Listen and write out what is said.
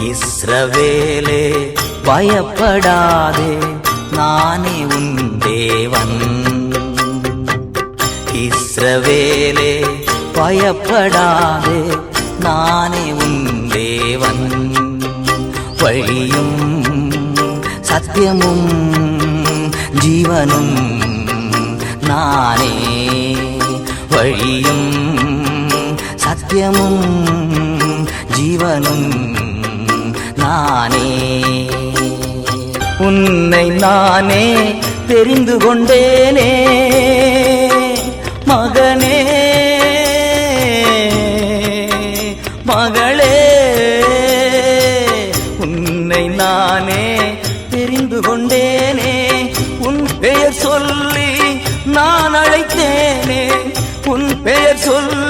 இஸ்ரவேலே பயப்படாதே, நானே உன் தேவன். இஸ்ரவேலே பயப்படாதே, நானே உன் தேவன். வழியும் சத்தியமும் ஜீவனும் நானே. வழியும் சத்தியமும் ஜீவனும் நானே. உன்னை நானே தெரிந்து கொண்டேனே மகனே, மகளே. உன்னை நானே தெரிந்து கொண்டேனே, உன் பெயர் சொல்லி நான் அழைத்தேனே. உன் பெயர் சொல்லி